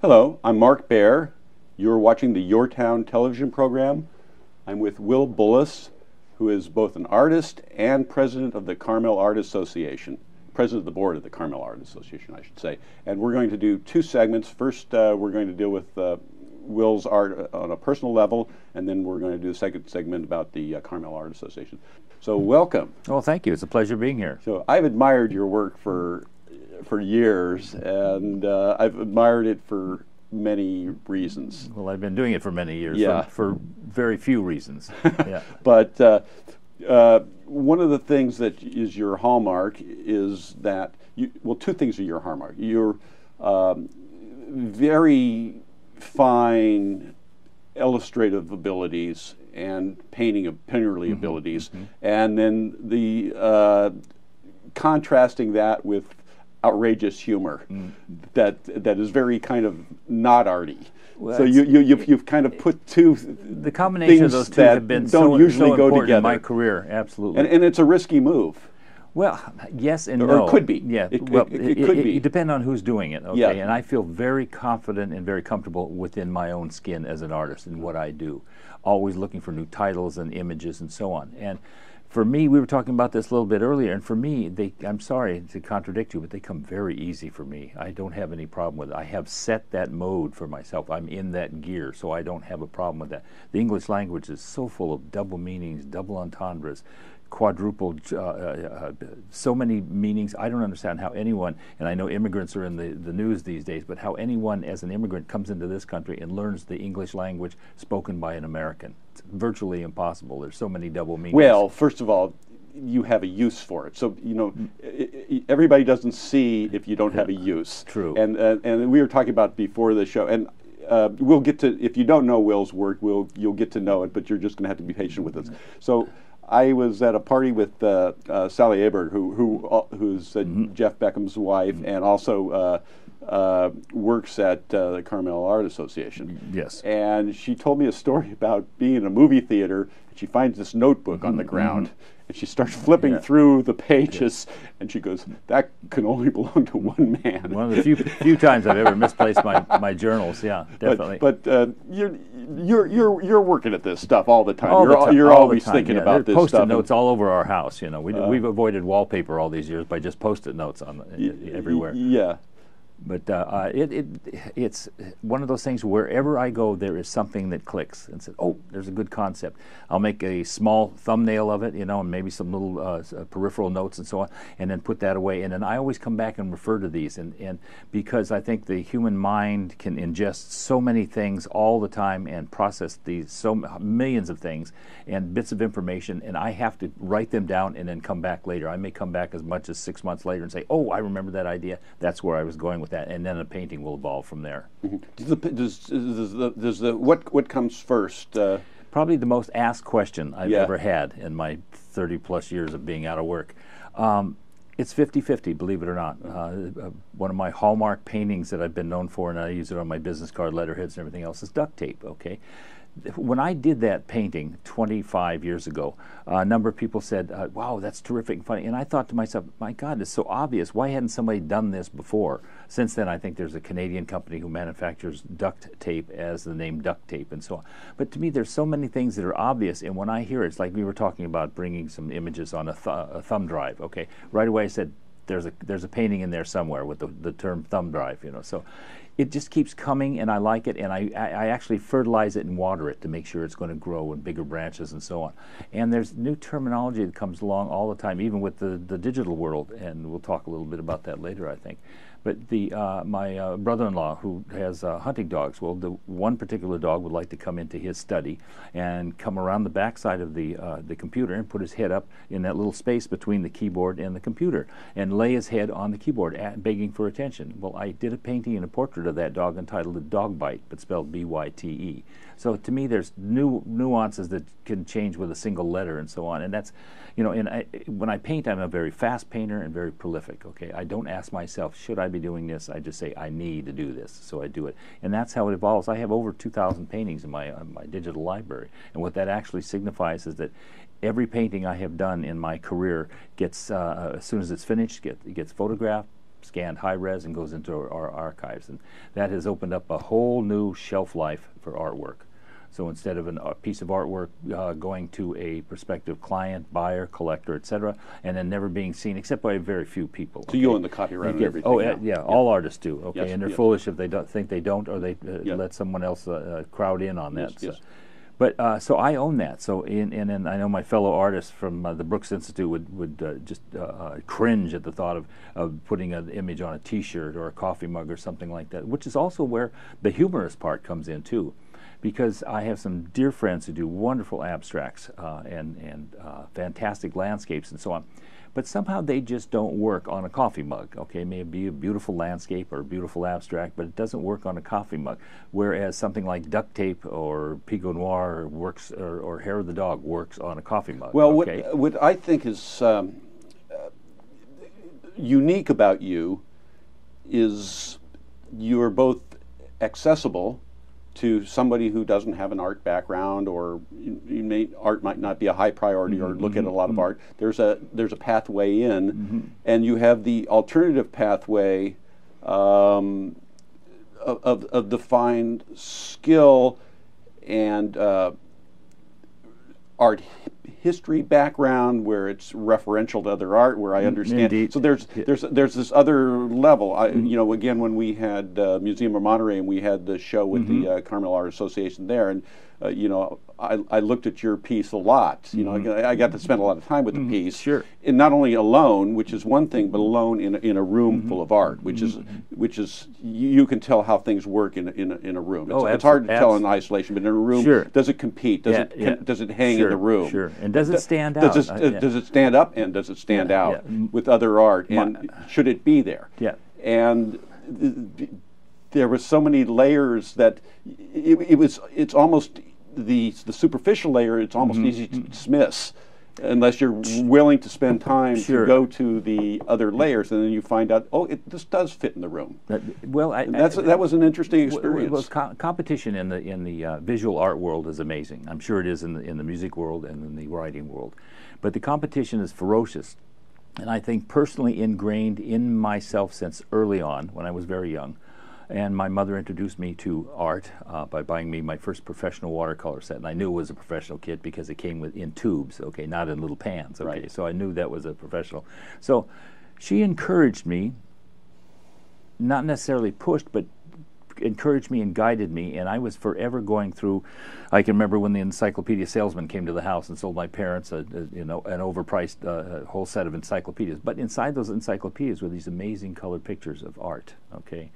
Hello, I'm Mark Baer. You're watching the YourTown television program. I'm with Will Bullas, who is both an artist and president of the Carmel Art Association. President of the board of the Carmel Art Association, I should say. And we're going to do two segments. First, we're going to deal with Will's art on a personal level, and then we're going to do the second segment about the Carmel Art Association. So welcome. Well, thank you. It's a pleasure being here. So I've admired your work for years, and I've admired it for many reasons. Well, I've been doing it for many years, yeah. for very few reasons. Yeah. But one of the things that is your hallmark is that, two things are your hallmark. Your very fine illustrative abilities and painterly abilities, and then the contrasting that with outrageous humor that is very kind of not arty. Well, so you've kind of put two the combination of those two have been so important in my career. Absolutely, and it's a risky move. Well, yes and no. Or it could be. Yeah, it could be. It depends on who's doing it. Okay, yeah. And I feel very confident and very comfortable within my own skin as an artist in what I do. Always looking for new titles and images and so on. And for me, we were talking about this a little bit earlier, and for me, I'm sorry to contradict you, but they come very easy for me. I don't have any problem with it. I have set that mode for myself. I'm in that gear, so I don't have a problem with that. The English language is so full of double meanings, double entendres, quadruple, so many meanings. I don't understand how anyone, and I know immigrants are in the news these days, but how anyone as an immigrant comes into this country and learns the English language spoken by an American. It's virtually impossible. There's so many double meanings. Well, first of all, you have a use for it. So, everybody doesn't see if you don't have a use. True. And we were talking about before the show, and we'll get to, if you don't know Will's work, you'll get to know it, but you're just going to have to be patient with us. So, I was at a party with Sally Aberg, who's Jeff Beckham's wife, and also works at the Carmel Art Association. Yes. And she told me a story about being in a movie theater, and she finds this notebook on the ground, and she starts flipping through the pages, and she goes, "That can only belong to one man." One of the few times I've ever misplaced my journals. Yeah, definitely. But you're working at this stuff all the time. You're you're always thinking about this Post-it stuff. notes all over our house. We've avoided wallpaper all these years by just Post-it notes on everywhere. Yeah. But it's one of those things, wherever I go, there is something that clicks and says, oh, there's a good concept. I'll make a small thumbnail of it, and maybe some little peripheral notes and so on, and then put that away. And then I always come back and refer to these. And because I think the human mind can ingest so many things all the time and process these millions of things and bits of information, and I have to write them down and then come back later. I may come back as much as 6 months later and say, oh, I remember that idea. That's where I was going with that, and then a painting will evolve from there. What comes first? Probably the most asked question I've ever had in my 30-plus years of being out of work. It's 50-50, believe it or not. One of my hallmark paintings that I've been known for, and I use it on my business card, letterheads, and everything else, is duct tape. Okay. When I did that painting 25 years ago, a number of people said, wow, that's terrific and funny. And I thought to myself, my God, it's so obvious. Why hadn't somebody done this before? Since then, I think there's a Canadian company who manufactures duct tape as the name duct tape and so on. But to me, there's so many things that are obvious. And when I hear it, it's like we were talking about bringing some images on a thumb drive. Okay, right away I said, there's a painting in there somewhere with the term thumb drive. So it just keeps coming, and I like it, and I actually fertilize it and water it to make sure it's going to grow in bigger branches and so on. And there's new terminology that comes along all the time, even with the digital world, and we'll talk a little bit about that later, I think. But my brother-in-law, who has hunting dogs, well, the one particular dog would like to come into his study and come around the backside of the computer and put his head up in that little space between the keyboard and the computer and lay his head on the keyboard, begging for attention. Well, I did a painting and a portrait of that dog entitled "The Dog Bite," but spelled B-Y-T-E. So to me, there's nuances that can change with a single letter and so on. And that's, when I paint, I'm a very fast painter and very prolific. Okay, I don't ask myself, should I be doing this? I just say, I need to do this, so I do it. And that's how it evolves. I have over 2,000 paintings in my digital library. And what that actually signifies is that every painting I have done in my career gets, as soon as it's finished, gets photographed, scanned high res and goes into our archives, and that has opened up a whole new shelf life for artwork. So instead of a piece of artwork going to a prospective client, buyer, collector, etc., and then never being seen except by very few people. So you own the copyright and everything. Oh, yeah, all artists do. Okay, yes, and they're yes. foolish if they don't think they don't, or they let someone else crowd in on that. Yes, So. yes. But so I own that. So and I know my fellow artists from the Brooks Institute would just cringe at the thought of putting an image on a T-shirt or a coffee mug or something like that, which is also where the humorous part comes in too, because I have some dear friends who do wonderful abstracts and fantastic landscapes and so on. But somehow they just don't work on a coffee mug. Okay, maybe a beautiful landscape or a beautiful abstract, but it doesn't work on a coffee mug. Whereas something like duct tape or Pico Noir works, or hair of the dog works on a coffee mug. Well, okay? what I think is unique about you is you're both accessible to somebody who doesn't have an art background, or art might not be a high priority, or look at a lot of art. There's a pathway in, and you have the alternative pathway of defined skill and art history background, where it's referential to other art, where I understand. Indeed. So there's this other level. You know, again, when we had Museum of Monterey and we had the show with the Carmel Art Association there, and you know, I looked at your piece a lot. You know, I got to spend a lot of time with the piece. Sure. And not only alone, which is one thing, but alone in a room full of art, which is you can tell how things work in a room. It's hard to tell in isolation, but in a room, sure. Does it compete? Does it hang in the room? Sure. And does it stand out? Does it stand up, and does it stand out with other art? And should it be there? Yeah. And there were so many layers that it's almost the superficial layer. It's almost easy to dismiss unless you're willing to spend time to go to the other layers, and then you find out, oh, this does fit in the room. That was an interesting experience. Competition in the visual art world is amazing. I'm sure it is in the music world and in the writing world, but the competition is ferocious, and I think personally ingrained in myself since early on when I was very young. And my mother introduced me to art by buying me my first professional watercolor set. And I knew it was a professional kit because it came in tubes, okay, not in little pans, okay. Right. So I knew that was a professional. So she encouraged me, not necessarily pushed, but encouraged me and guided me. And I was forever going through. I can remember when the encyclopedia salesman came to the house and sold my parents an overpriced whole set of encyclopedias. But inside those encyclopedias were these amazing colored pictures of art, okay.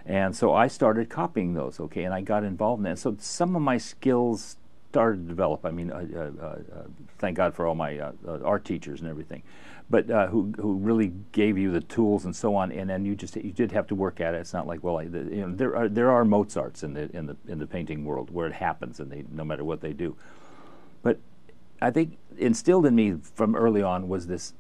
And so I started copying those, okay, and I got involved in that. So some of my skills started to develop. I mean, thank God for all my art teachers and everything, but who really gave you the tools and so on. And then you did have to work at it. It's not like, well, there are Mozarts in the painting world where it happens, and no matter what they do. But I think instilled in me from early on was this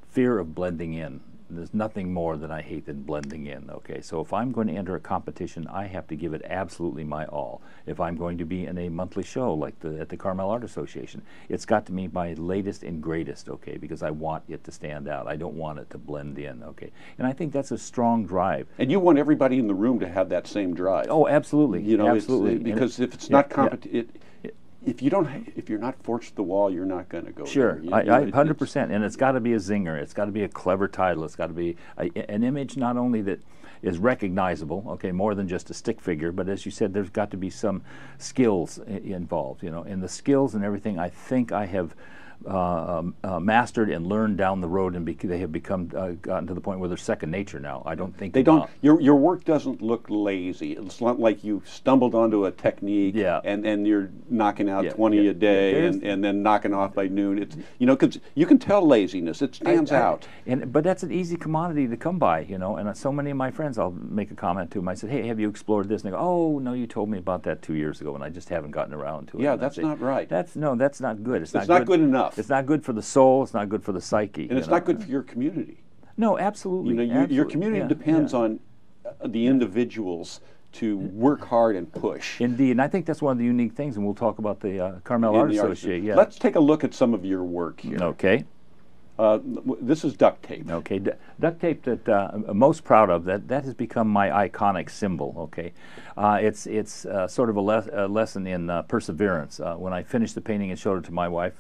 fear of blending in. There's nothing more that I hate than blending in, okay? So if I'm going to enter a competition, I have to give it absolutely my all. If I'm going to be in a monthly show like at the Carmel Art Association, it's got to be my latest and greatest, okay? Because I want it to stand out. I don't want it to blend in, okay? And I think that's a strong drive. And you want everybody in the room to have that same drive. Oh, absolutely. You know, absolutely. Because if it's not if you're not forced to the wall, you're not going to go. Sure, there. 100%. And it's got to be a zinger. It's got to be a clever title. It's got to be an image not only that is recognizable, okay, more than just a stick figure, but as you said, there's got to be some skills involved, you know. And the skills and everything, I think I have mastered and learned down the road, and they have gotten to the point where they're second nature now. I don't think they don't. Your work doesn't look lazy. It's not like you stumbled onto a technique and you're knocking out 20 a day and then knocking off by noon. It's because you can tell laziness. It stands out. But that's an easy commodity to come by, you know. And so many of my friends, I'll make a comment to them. I said, "Hey, have you explored this?" And they go, "Oh, no, you told me about that 2 years ago, and I just haven't gotten around to it." Yeah, that's not right. That's not good. It's not good enough. It's not good for the soul. It's not good for the psyche. And it's not good for your community. No, absolutely. Your community depends on the individuals to work hard and push. Indeed, and I think that's one of the unique things, and we'll talk about the Carmel Art Association. Let's take a look at some of your work here. Okay. This is duct tape. Okay, duct tape that I'm most proud of, that has become my iconic symbol, okay? It's sort of a lesson in perseverance. When I finished the painting and showed it to my wife,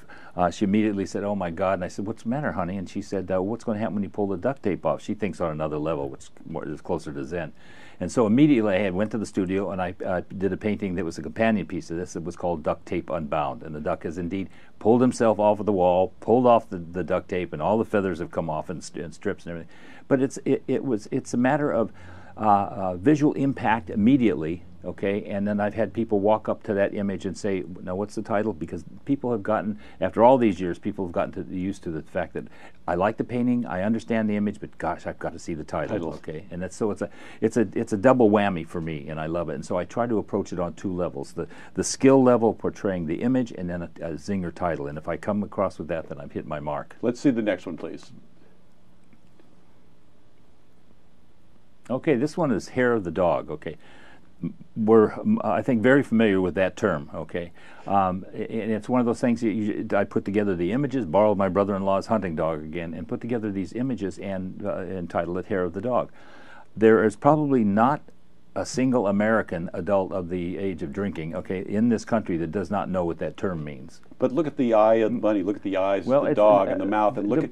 she immediately said, "Oh my God," and I said, "What's the matter, honey?" And she said, "What's going to happen when you pull the duct tape off?" She thinks on another level, which is closer to Zen. And so immediately I went to the studio and I did a painting that was a companion piece to this. It was called Duct Tape Unbound. And the duck has indeed pulled himself off of the wall, pulled off the duct tape, and all the feathers have come off and strips and everything. But it's a matter of visual impact immediately, okay? And then I've had people walk up to that image and say, "Now what's the title?" Because people have gotten, after all these years, people have gotten used to the fact that I like the painting, I understand the image, but gosh, I've got to see the title. Okay? And that's, so it's a double whammy for me, and I love it. And so I try to approach it on two levels: the skill level portraying the image, and then a zinger title. And if I come across with that, then I've hit my mark. Let's see the next one, please. Okay, this one is Hair of the Dog. Okay, we're, I think, very familiar with that term. Okay, and it's one of those things that I put together the images, borrowed my brother-in-law's hunting dog again, and put together these images and entitled it Hair of the Dog. There is probably not a single American adult of the age of drinking, okay, in this country that does not know what that term means. But look at the eye of the bunny. Look at the eyes of the dog and the mouth, and look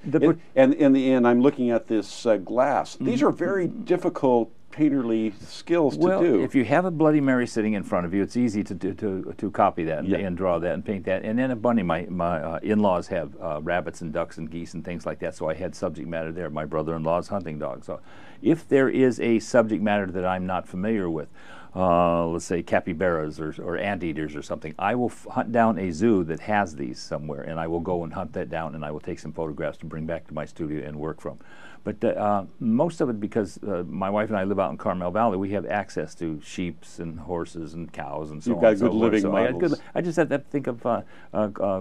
and in the end, I'm looking at this glass. These are very difficult painterly skills to do. Well, if you have a Bloody Mary sitting in front of you, it's easy to copy that and draw that and paint that. And then a bunny. My in-laws have rabbits and ducks and geese and things like that, so I had subject matter there. My brother-in-law's hunting dog. So if there is a subject matter that I'm not familiar with, let's say capybaras or anteaters or something, I will hunt down a zoo that has these somewhere, and I will go and hunt that down, and I will take some photographs to bring back to my studio and work from. But most of it, because my wife and I live out in Carmel Valley, we have access to sheep and horses and cows and so on. You've got good living models. I just have to think of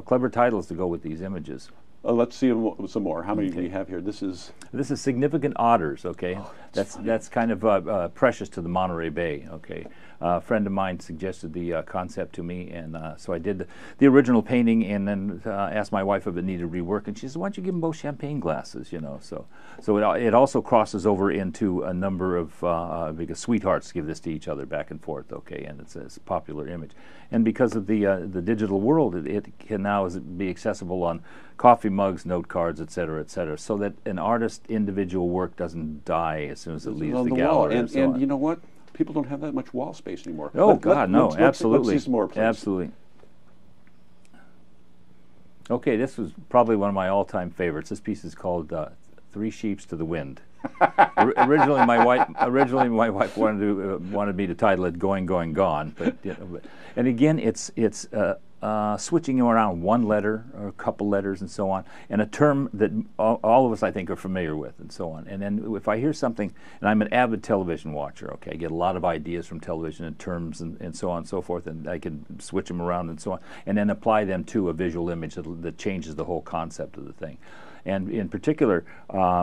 clever titles to go with these images. Let's see some more. How many do we have here? This is significant otters. Okay, oh, that's kind of precious to the Monterey Bay. Okay, a friend of mine suggested the concept to me, and so I did the original painting, and then asked my wife if it needed rework, and she said, "Why don't you give them both champagne glasses?" You know, so it also crosses over into a number of because sweethearts give this to each other back and forth. Okay, and it's a popular image, and because of the digital world, it can now be accessible on coffee mugs, note cards, etc., so that an artist's individual work doesn't die as soon as it leaves the gallery. And you know what? People don't have that much wall space anymore. Oh, God, no, absolutely. Let's see some more, please. Absolutely. Okay, this was probably one of my all-time favorites. This piece is called Three Sheeps to the Wind. Originally, my wife wanted me to title it "Going, Going, Gone," and again, it's switching around one letter or a couple letters and so on, and a term that all of us, I think, are familiar with and so on. And then if I hear something, and I'm an avid television watcher, okay, I get a lot of ideas from television and terms and so on and so forth, and I can switch them around and so on, and then apply them to a visual image that changes the whole concept of the thing. And in particular,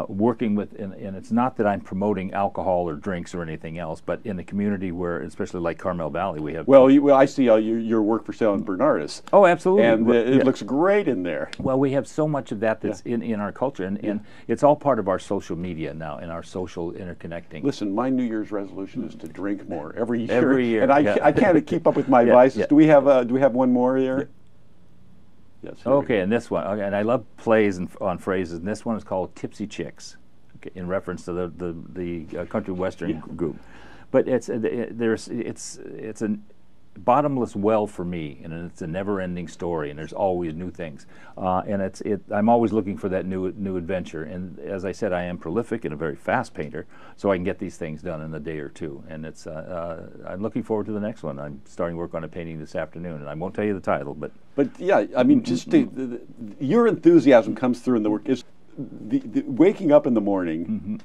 working with, and it's not that I'm promoting alcohol or drinks or anything else, but in a community where, especially like Carmel Valley, we have... Well, I see your work for sale in Bernardus. Oh, absolutely. And it looks great in there. Well, we have so much of that's in our culture, and it's all part of our social media now, and our social interconnecting. Listen, my New Year's resolution is to drink more every year. Every year. And I can't keep up with my vices. Do we have one more there? Yeah. Yes, okay, and this one, and I love plays on phrases, and this one is called Tipsy Chicks, okay, in reference to the country western group. But it's a bottomless well for me, and it's a never-ending story, and there's always new things, and I'm always looking for that new adventure. And as I said, I am prolific and a very fast painter, so I can get these things done in a day or two. And I'm looking forward to the next one. I'm starting work on a painting this afternoon, and I won't tell you the title, but yeah, I mean, just your enthusiasm comes through in the work. Is the waking up in the morning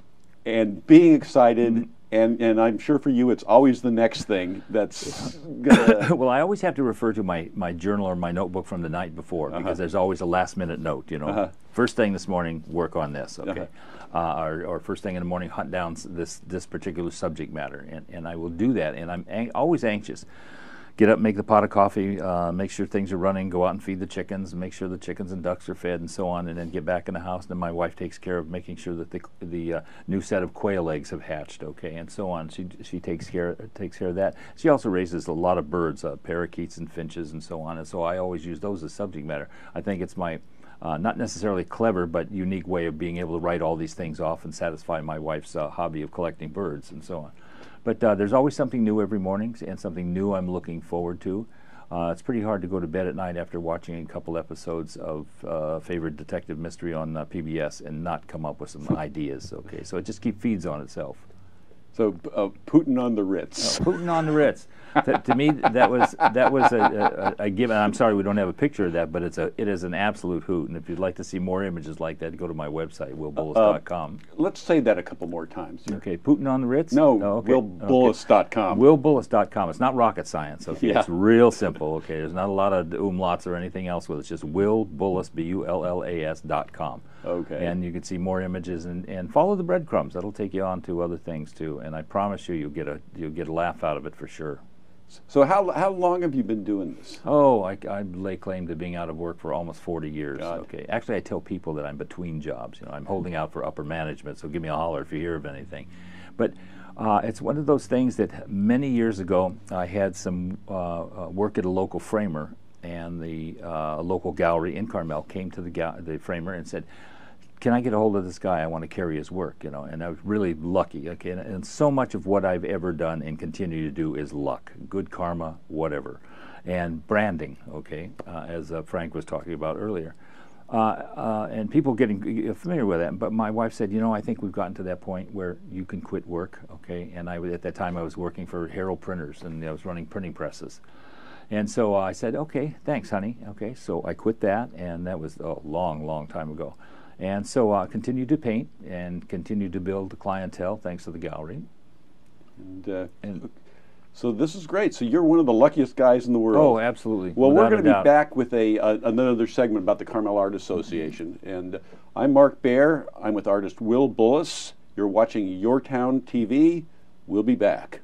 and being excited. And I'm sure for you, it's always the next thing that's gonna... Well, I always have to refer to my journal or my notebook from the night before, because there's always a last-minute note, you know. First thing this morning, work on this, okay? Or first thing in the morning, hunt down this particular subject matter, and I will do that, and I'm always anxious. get up, make the pot of coffee, make sure things are running, go out and feed the chickens, make sure the chickens and ducks are fed and so on, and then get back in the house. And then my wife takes care of making sure that the new set of quail eggs have hatched, okay, and so on. She takes care of that. She also raises a lot of birds, parakeets and finches and so on, and so I always use those as subject matter. I think it's my not necessarily clever, but unique way of being able to write all these things off and satisfy my wife's hobby of collecting birds and so on. But there's always something new every morning, and something new I'm looking forward to. It's pretty hard to go to bed at night after watching a couple episodes of favorite detective mystery on PBS and not come up with some ideas. Okay, so it just feeds on itself. So Putin on the Ritz. Putin on the Ritz. To me, that was a given. I'm sorry we don't have a picture of that, but it is an absolute hoot. And if you'd like to see more images like that, go to my website, willbullas.com. Let's say that a couple more times. Okay, Putin on the Ritz? No, oh, okay. willbullas.com. Willbullas.com. It's not rocket science. Okay, yeah. It's real simple. Okay, there's not a lot of umlauts or anything else with it. It's just Will Bullas, BULLAS.com. Okay. And you can see more images and follow the breadcrumbs. That'll take you on to other things too. And I promise you, you'll get a laugh out of it for sure. So how long have you been doing this? Oh, I lay claim to being out of work for almost 40 years. God. Okay. Actually, I tell people that I'm between jobs. You know, I'm holding out for upper management. So give me a holler if you hear of anything. But it's one of those things that many years ago I had some work at a local framer, and the local gallery in Carmel came to the framer and said, "Can I get a hold of this guy? I want to carry his work," you know. And I was really lucky. Okay, and so much of what I've ever done and continue to do is luck, good karma, whatever, and branding. Okay, as Frank was talking about earlier, and people getting familiar with that. But my wife said, "You know, I think we've gotten to that point where you can quit work." Okay, and at that time I was working for Herald Printers, and I was running printing presses. And so I said, "Okay, thanks, honey." Okay, so I quit that, and that was a long, long time ago. And so I continued to paint and continued to build the clientele thanks to the gallery. And so this is great. So you're one of the luckiest guys in the world. Oh, absolutely. Well, without we're going to a be doubt. back with another segment about the Carmel Art Association. And I'm Mark Baer. I'm with artist Will Bullas. You're watching YourTown TV. We'll be back.